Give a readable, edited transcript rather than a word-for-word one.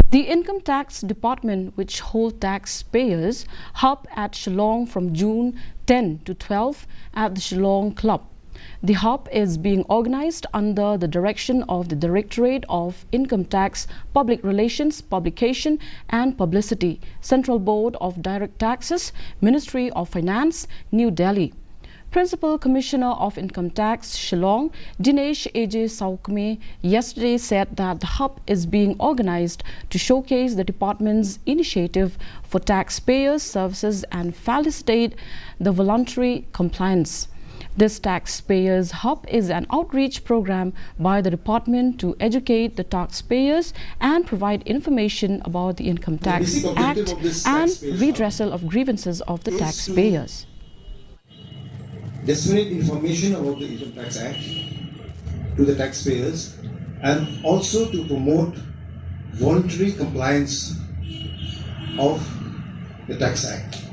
The Income Tax Department, which holds taxpayers' hub at Shillong from June 10 to 12 at the Shillong Club. The hub is being organized under the direction of the Directorate of Income Tax, Public Relations, Publication and Publicity, Central Board of Direct Taxes, Ministry of Finance, New Delhi. Principal Commissioner of Income Tax, Shillong, Dinesh A.J. Saukme, yesterday said that the hub is being organized to showcase the department's initiative for taxpayers' services and facilitate the voluntary compliance. This Taxpayers' Hub is an outreach program by the department to educate the taxpayers and provide information about the Income Tax Act and redressal of grievances of the taxpayers. Disseminate information about the Income Tax Act to the taxpayers and also to promote voluntary compliance of the Tax Act.